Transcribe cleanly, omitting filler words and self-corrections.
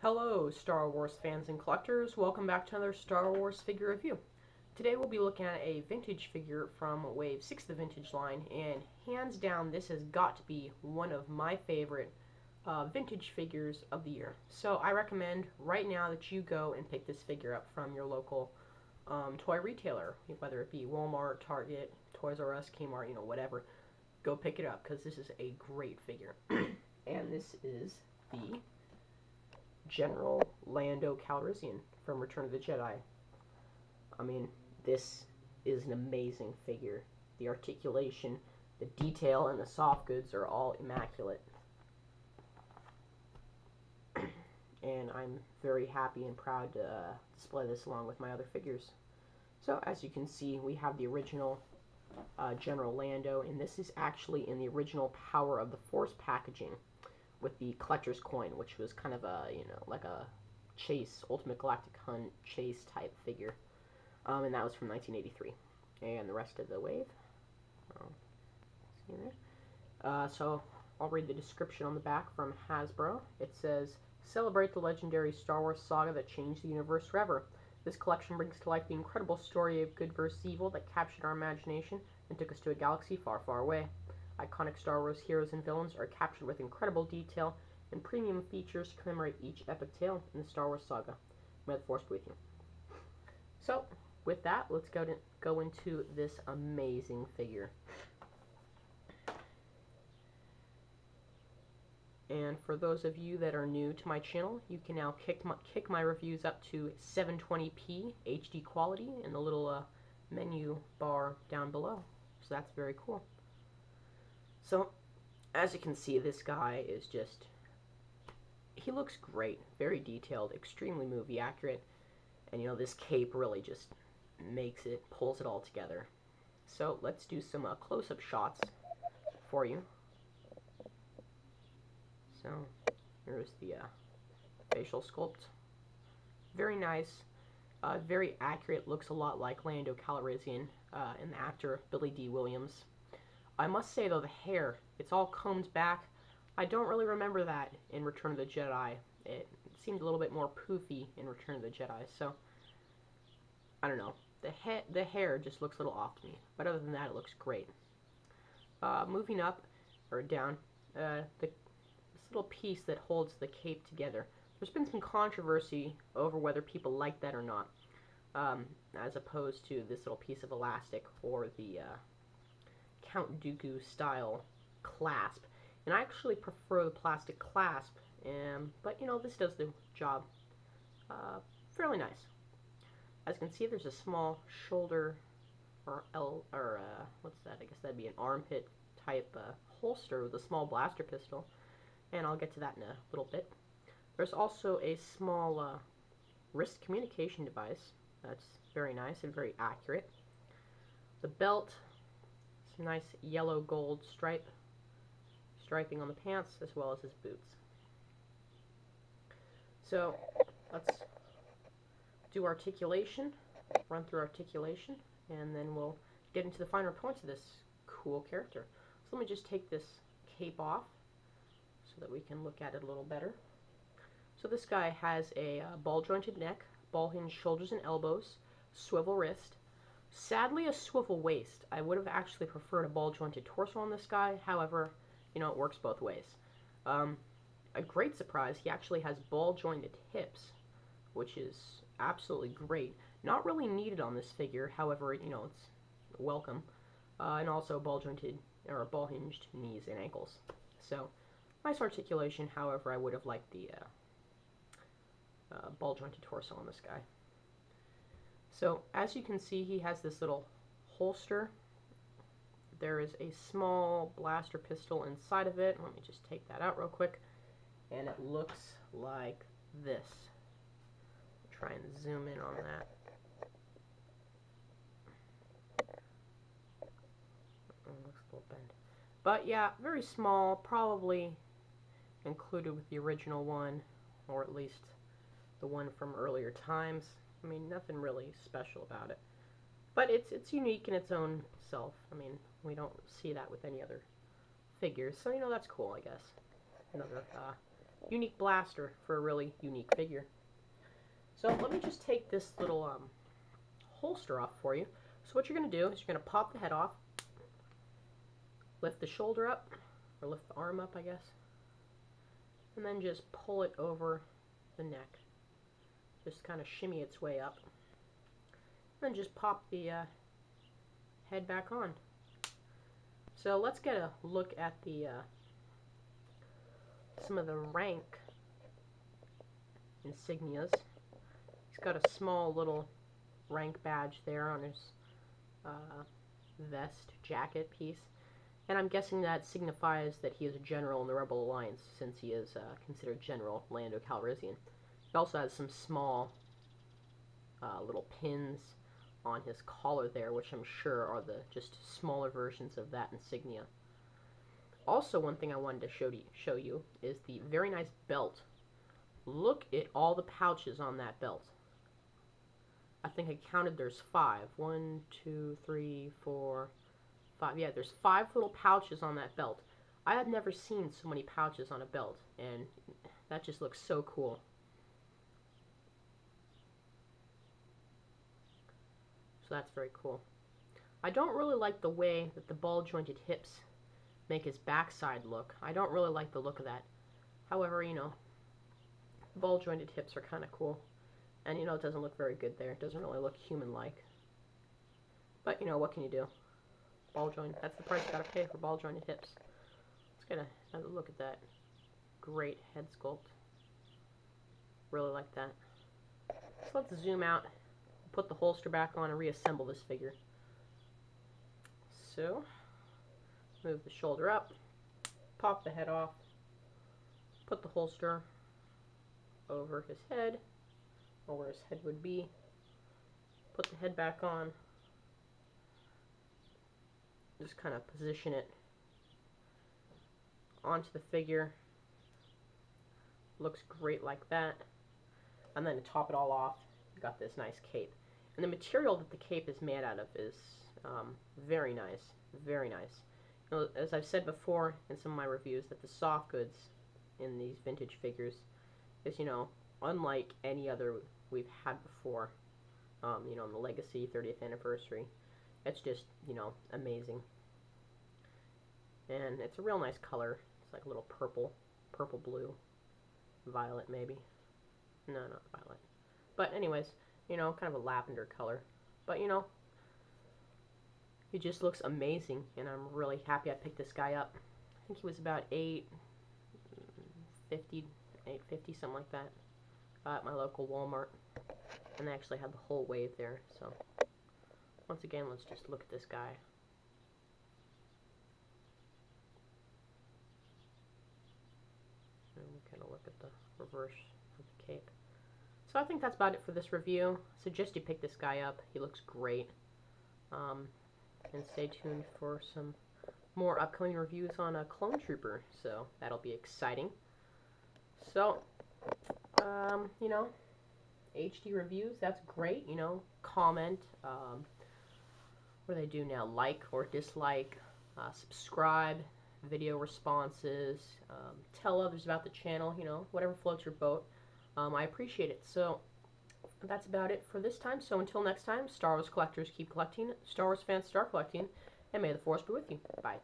Hello, Star Wars fans and collectors. Welcome back to another Star Wars figure review. Today we'll be looking at a vintage figure from Wave 6 of the vintage line, and hands down this has got to be one of my favorite vintage figures of the year. So I recommend right now that you go and pick this figure up from your local toy retailer, whether it be Walmart, Target, Toys R Us, Kmart, whatever. Go pick it up because this is a great figure. And this is the General Lando Calrissian from Return of the Jedi. I mean, this is an amazing figure. The articulation, the detail, and the soft goods are all immaculate. And I'm very happy and proud to display this along with my other figures. So, as you can see, we have the original General Lando, and this is actually in the original Power of the Force packaging, with the collector's coin, which was kind of a, like a chase, Ultimate Galactic Hunt chase type figure. And that was from 1983. And the rest of the wave. See there? So I'll read the description on the back from Hasbro. It says, "Celebrate the legendary Star Wars saga that changed the universe forever. This collection brings to life the incredible story of good versus evil that captured our imagination and took us to a galaxy far, far away. Iconic Star Wars heroes and villains are captured with incredible detail and premium features to commemorate each epic tale in the Star Wars saga. May the Force be with you." So, with that, let's go into this amazing figure. And for those of you that are new to my channel, you can now kick my reviews up to 720p HD quality in the little menu bar down below. So that's very cool. So, as you can see, this guy is just, he looks great, very detailed, extremely movie accurate, and this cape really just pulls it all together. So, let's do some close-up shots for you. So, here's the facial sculpt. Very nice, very accurate, looks a lot like Lando Calrissian and the actor Billy D. Williams. I must say, though, the hair, it's all combed back. I don't really remember that in Return of the Jedi. It seemed a little bit more poofy in Return of the Jedi, so I don't know. The hair just looks a little off to me, but other than that, it looks great. Moving up, or down, this little piece that holds the cape together. There's been some controversy over whether people like that or not, as opposed to this little piece of elastic or the Count Dooku style clasp, and I actually prefer the plastic clasp, but this does the job fairly nice. As you can see, there's a small shoulder or what's that? I guess that'd be an armpit type holster with a small blaster pistol, and I'll get to that in a little bit. There's also a small wrist communication device that's very nice and very accurate. The belt, some nice yellow gold striping on the pants as well as his boots. So let's do articulation, run through articulation, and then we'll get into the finer points of this cool character. So let me just take this cape off so that we can look at it a little better. So this guy has a ball-jointed neck, ball-hinged shoulders and elbows, swivel wrist, sadly a swivel waist. I would have actually preferred a ball-jointed torso on this guy, however, it works both ways. A great surprise, he actually has ball-jointed hips, which is absolutely great. Not really needed on this figure, however, it's welcome. And also ball-jointed, or ball-hinged knees and ankles. So, nice articulation, however, I would have liked the ball-jointed torso on this guy. So, as you can see, he has this little holster. There is a small blaster pistol inside of it. Let me just take that out real quick. And it looks like this. Try and zoom in on that. Looks a little bent. But yeah, very small, probably included with the original one, or at least the one from earlier times. I mean, nothing really special about it. But it's unique in its own self. I mean, we don't see that with any other figures, so that's cool, I guess. Another unique blaster for a really unique figure. So let me just take this little holster off for you. So what you're going to do is you're going to pop the head off, lift the shoulder up, or lift the arm up, I guess, and then just pull it over the neck. Just kind of shimmy its way up. Then just pop the head back on. So let's get a look at the some of the rank insignias. He's got a small little rank badge there on his vest jacket piece, and I'm guessing that signifies that he is a general in the Rebel Alliance, since he is considered General Lando Calrissian. He also has some small little pins on his collar there, which I'm sure are the just smaller versions of that insignia. Also, one thing I wanted to show you is the very nice belt. Look at all the pouches on that belt. I think I counted there's 5. 1, 2, 3, 4, 5. Yeah, there's 5 little pouches on that belt. I have never seen so many pouches on a belt, and that just looks so cool. So that's very cool. I don't really like the way that the ball-jointed hips make his backside look. I don't really like the look of that. However, you know, ball-jointed hips are kind of cool. And, you know, it doesn't look very good there. It doesn't really look human-like. But, you know, what can you do? Ball-jointed. That's the price you gotta pay for ball-jointed hips. Let's get another look at that. Great head sculpt. Really like that. So let's zoom out, put the holster back on, and reassemble this figure. So, move the shoulder up, pop the head off, put the holster over his head, or where his head would be, put the head back on, just kind of position it onto the figure. Looks great like that. And then to top it all off, you got this nice cape. And the material that the cape is made out of is very nice, very nice. You know, as I've said before in some of my reviews, that the soft goods in these vintage figures is, you know, unlike any other we've had before. You know, in the Legacy 30th anniversary, it's just, you know, amazing. And it's a real nice color. It's like a little purple blue, violet maybe. No, not violet. But anyways, you know, kind of a lavender color. But, you know, he just looks amazing, and I'm really happy I picked this guy up. I think he was about $8.50, something like that, at my local Walmart. And they actually had the whole wave there, so once again, let's just look at this guy. And we kind of look at the reverse of the cape. So I think that's about it for this review. I suggest you pick this guy up. He looks great. And stay tuned for some more upcoming reviews on a Clone Trooper, so that'll be exciting. So, you know, HD reviews, that's great. You know, comment, what do they do now? Like or dislike, subscribe, video responses, tell others about the channel, you know, whatever floats your boat. I appreciate it. So that's about it for this time. So until next time, Star Wars collectors keep collecting, Star Wars fans start collecting, and may the Force be with you. Bye.